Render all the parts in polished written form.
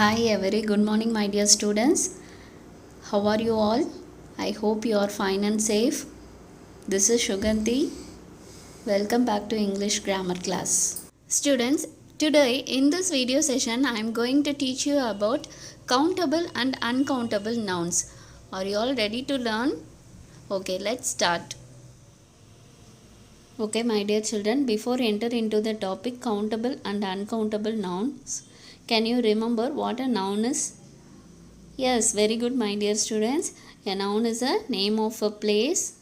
Hi, a very good morning, my dear students. How are you all? I hope you are fine and safe. This is Shuganti. Welcome back to English grammar class. Students, today in this video session, I am going to teach you about countable and uncountable nouns. Are you all ready to learn? Okay, let's start. Okay, my dear children, before enter into the topic countable and uncountable nouns, can you remember what a noun is? Yes, very good, my dear students. A noun is a name of a place,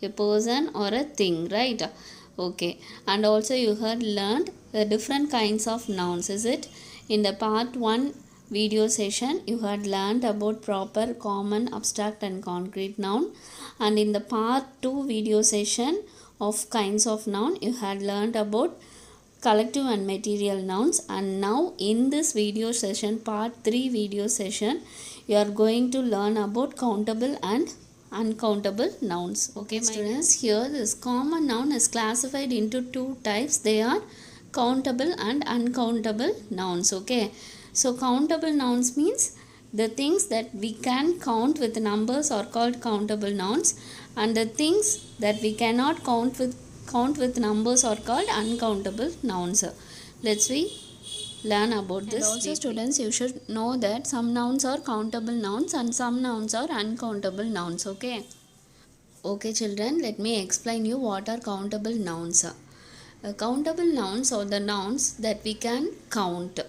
a person, or a thing, right? Okay, and also you had learned the different kinds of nouns, is it? In the part 1 video session, you had learned about proper, common, abstract, and concrete noun, and in the part 2 video session of kinds of noun, you had learned about collective and material nouns. And now in this video session, part 3 video session, you are going to learn about countable and uncountable nouns. Okay, students, here this common noun is classified into two types. They are countable and uncountable nouns. Okay, so countable nouns means the things that we can count with numbers are called countable nouns, and the things that we cannot count with numbers are called uncountable nouns. Let's learn about this. And also students, you should know that some nouns are countable nouns and some nouns are uncountable nouns. Okay children, let me explain you what are countable nouns. Countable nouns are the nouns that we can count.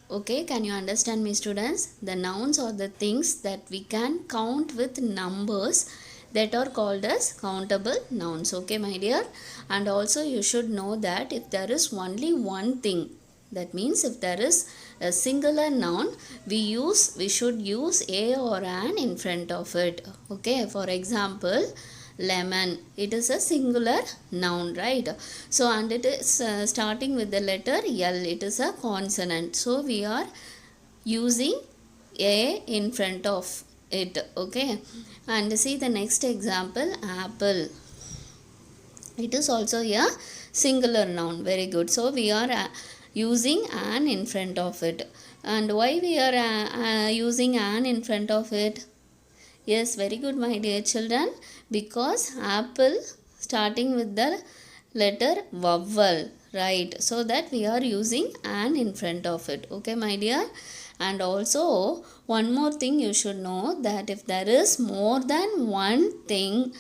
Okay, can you understand me students? The nouns are the things that we can count with numbers that are called as countable nouns. Okay my dear, and also you should know that if there is only one thing, that means if there is a singular noun, we should use a or an in front of it. Okay, for example, lemon, it is a singular noun, right? So and it is starting with the letter L, it is a consonant, so we are using a in front of it. Okay, and see the next example, apple, it is also a singular noun. Very good, so we are using an in front of it. And why we are using an in front of it? Yes, very good my dear children, because apple starting with the letter vowel, right? So that we are using an in front of it. Okay my dear, and also one more thing you should know, that if there is more than one thing,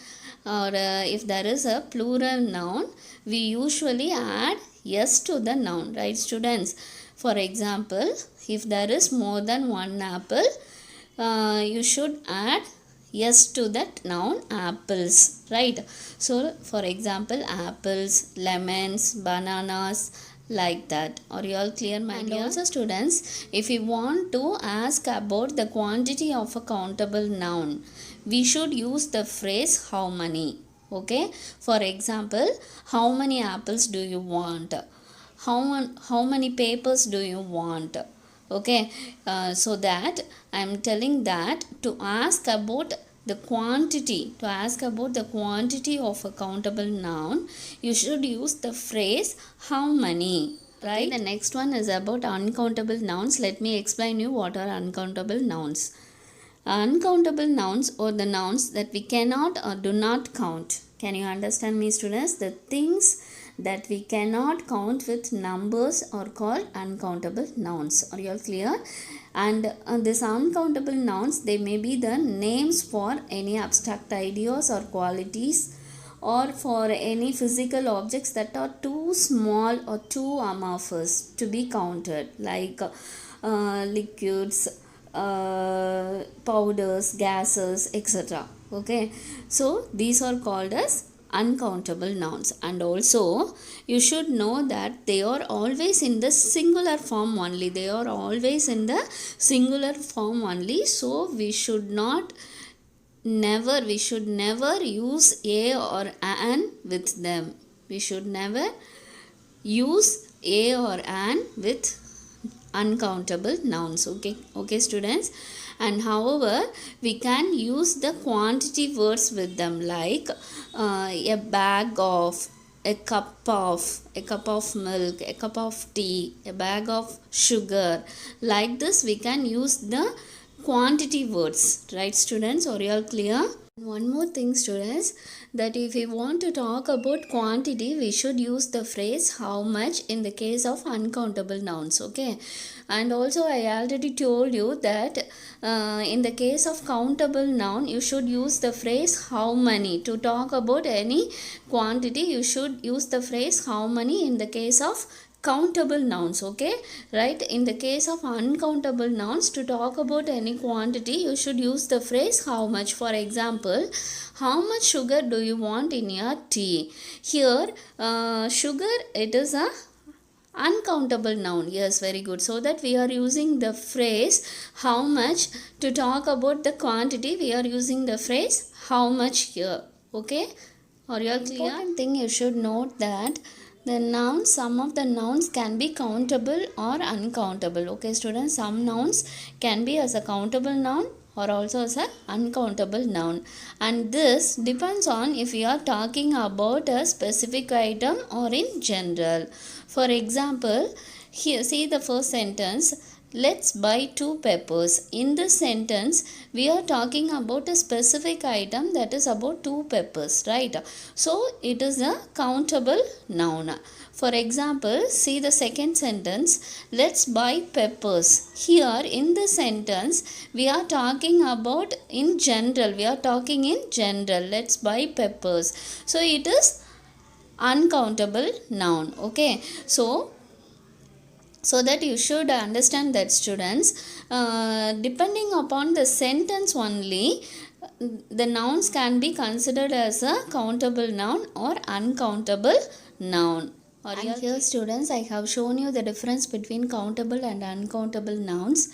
or if there is a plural noun, we usually add s to the noun, right students? For example, if there is more than one apple, you should add s to that noun apples, right? So for example, apples, lemons, bananas, like that. Are you all clear my dear? And also students, if we want to ask about the quantity of a countable noun, we should use the phrase how many. Okay, for example, how many apples do you want? How many papers do you want? Okay, so that I am telling that to ask about the quantity, of a countable noun, you should use the phrase how many, right? Okay, the next one is about uncountable nouns. Let me explain you what are uncountable nouns. Uncountable nouns are the nouns that we cannot or do not count. Can you understand me students? The things that we cannot count with numbers are called uncountable nouns. Are you all clear? And these uncountable nouns, they may be the names for any abstract ideas or qualities, or for any physical objects that are too small or too amorphous to be counted, like liquids, powders, gases, etc. Okay, so these are called as uncountable nouns. And also you should know that they are always in the singular form only. So we should never use a or an with them. We should never use a or an with uncountable nouns. Okay students, and however we can use the quantity words with them, like a bag of, a cup of milk, a cup of tea, a bag of sugar. Like this we can use the quantity words, right students? Are you all clear? One more thing students, that if we want to talk about quantity, we should use the phrase how much in the case of uncountable nouns, okay? And also I already told you that in the case of countable noun you should use the phrase how many. To talk about any quantity you should use the phrase how many in the case of countable nouns, okay? Right? In the case of uncountable nouns, to talk about any quantity you should use the phrase how much. For example, how much sugar do you want in your tea? Here sugar, it is a uncountable noun. Yes, very good. So that we are using the phrase how much. To talk about the quantity we are using the phrase how much here, okay? Are you all clear? Important thing you should note that the nouns, some of the nouns can be countable or uncountable, okay students? Some nouns can be as a countable noun or also as a uncountable noun, and this depends on if we are talking about a specific item or in general. For example, here see the first sentence, let's buy 2 peppers. In this sentence we are talking about a specific item, that is about 2 peppers, right? So it is a countable noun. For example, see the second sentence, let's buy peppers. Here in this sentence we are talking about in general, we are talking in general, let's buy peppers. So it is uncountable noun, okay? So that you should understand that students, depending upon the sentence only, the nouns can be considered as a countable noun or uncountable noun. And here students, I have shown you the difference between countable and uncountable nouns.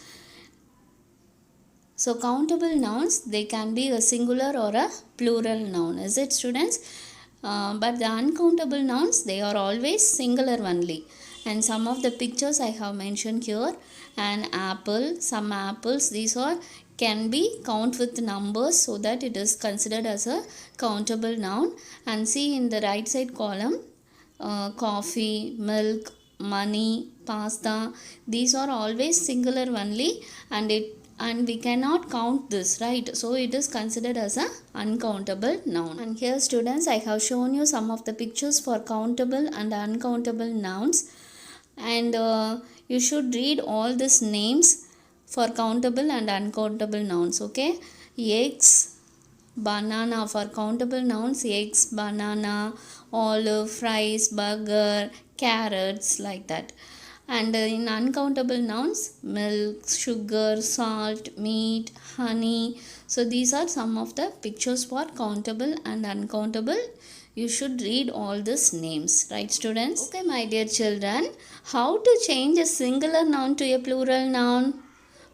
So countable nouns, they can be a singular or a plural noun, is it students? But the uncountable nouns, they are always singular only. And some of the pictures I have mentioned here, an apple, some apples, these are can be count with numbers, so that it is considered as a countable noun. And see in the right side column, coffee, milk, money, pasta, these are always singular only, and we cannot count this, right? So it is considered as a uncountable noun. And here students, I have shown you some of the pictures for countable and uncountable nouns, and you should read all these names for countable and uncountable nouns, okay? Eggs, banana. For countable nouns, eggs, banana, olive, fries, burger, carrots, like that. And in uncountable nouns, milk, sugar, salt, meat, honey. So these are some of the pictures for countable and uncountable. You should read all these names, right students? Okay my dear children, how to change a singular noun to a plural noun?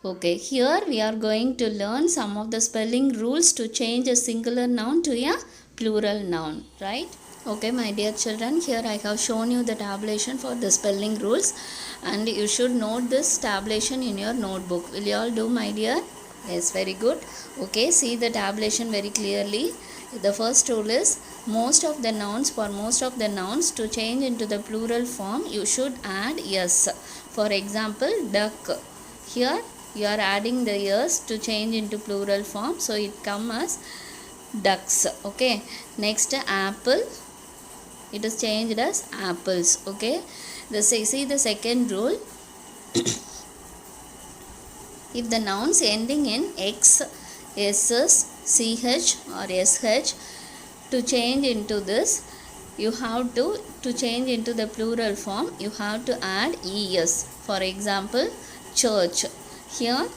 Okay, here we are going to learn some of the spelling rules to change a singular noun to a plural noun, right? Okay my dear children, here I have shown you the tabulation for the spelling rules, and you should note this tabulation in your notebook. Will you all do my dear? Yes, very good. Okay, see the tabulation very clearly. The first rule is, most of the nouns, for most of the nouns to change into the plural form you should add s. For example, duck, here you are adding the s to change into plural form, so it comes as ducks, okay? Next, apple, it is changed as apples, okay? See the second rule. If the nouns ending in x, ss, ch or sh, to change into this, you have to change into the plural form, you have to add es. For example, church, here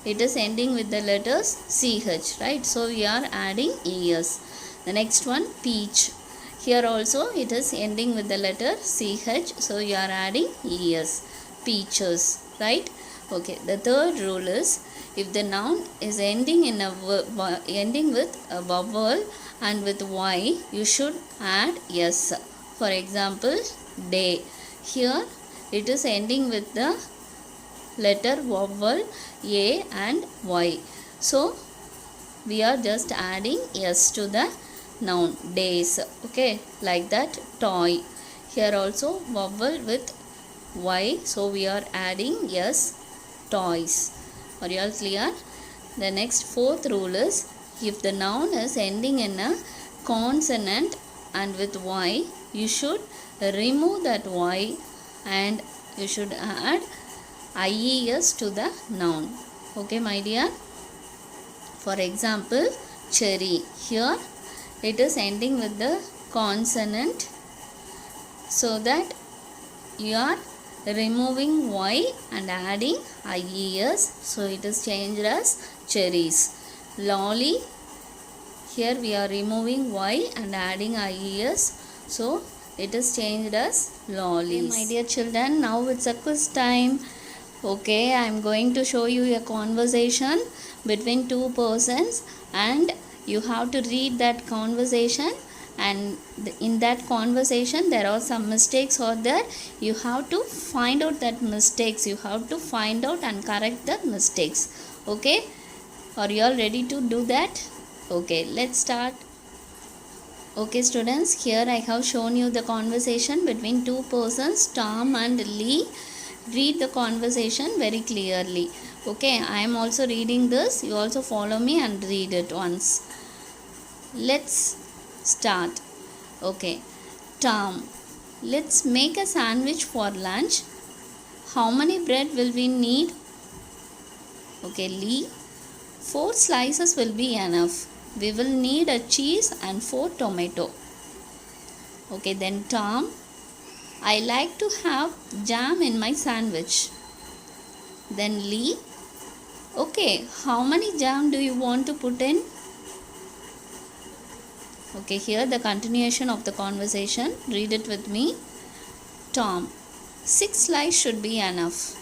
it is ending with the letters ch, right? So we are adding es. The next one, peach, here also it is ending with the letter ch, so you are adding es, peaches, right? Okay, the third rule is, if the noun is ending with a vowel and with y, you should add s. For example, day, here it is ending with the letter vowel a and y, so we are just adding s to the noun, days. Okay, like that. Toy. Here also vowel with y, so we are adding yes, toys. Are you all clear? The next fourth rule is, if the noun is ending in a consonant and with y, you should remove that y and you should add ies to the noun. Okay, my dear. For example, cherry. Here it is ending with the consonant, so that you are removing y and adding ies, so it is changed as cherries. Lolly. Here we are removing y and adding ies, so it is changed as lollies. Okay, my dear children, now it's a quiz time. Okay, I am going to show you a conversation between two persons, and you have to read that conversation, and in that conversation there are some mistakes are there. You have to find out that mistakes. You have to find out and correct the mistakes. Okay, are you all ready to do that? Okay, let's start. Okay students, here I have shown you the conversation between two persons, Tom and Lee. Read the conversation very clearly. Okay, I am also reading this. You also follow me and read it once. Let's start. Okay, Tom, let's make a sandwich for lunch. How many bread will we need? Okay, Lee, 4 slices will be enough. We will need a cheese and 4 tomato. Okay, then Tom, I like to have jam in my sandwich. Then Lee, okay, how many jam do you want to put in? Okay, here the continuation of the conversation. Read it with me. Tom, 6 slices should be enough.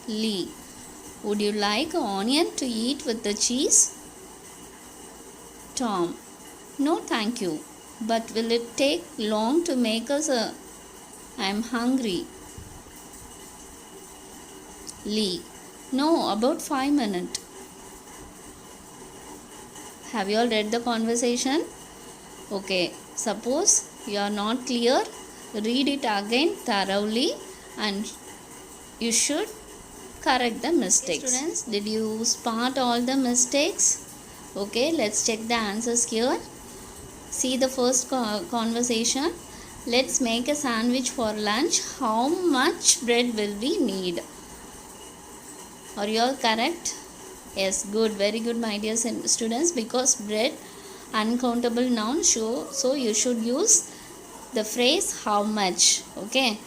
Lee, would you like onion to eat with the cheese? Tom, no thank you, but will it take long to make us a... I am hungry. Lee, no, about 5 minutes. Have you all read the conversation? Okay, suppose you are not clear, read it again thoroughly and you should correct the mistakes. Okay, students, did you spot all the mistakes? Okay, let's check the answers here. See the first conversation. Let's make a sandwich for lunch. How much bread will we need? Are you all correct? Yes, good, very good, my dear students, because bread uncountable noun, so you should use the phrase how much. Okay,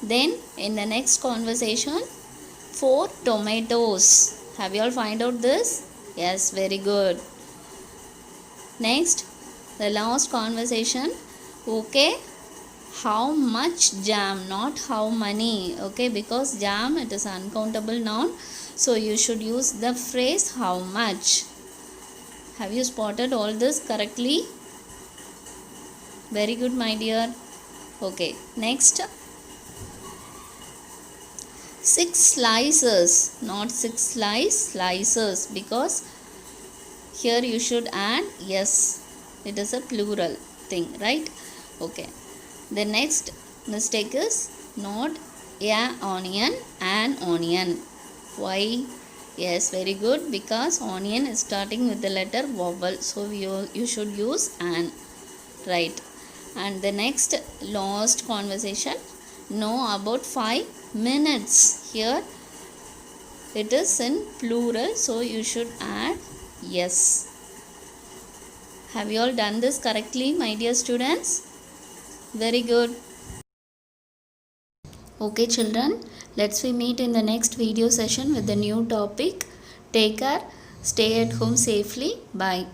then in the next conversation, 4 tomatoes. Have you all find out this? Yes, very good. Next, the last conversation. Okay, how much jam, not how many. Okay, because jam, it is uncountable noun, so you should use the phrase how much. Have you spotted all this correctly? Very good, my dear. Okay, next, 6 slices, not 6 slices, because here you should add yes, it is a plural thing, right? Okay, the next mistake is not a onion, an onion. Why? Yes, very good, because onion is starting with the letter vowel, so you should use an, right? And the next last conversation, no, about 5 minutes. Here it is in plural, so you should add yes. Have you all done this correctly, my dear students? Very good. Okay children, let's we meet in the next video session with the new topic. Take care, stay at home safely. Bye.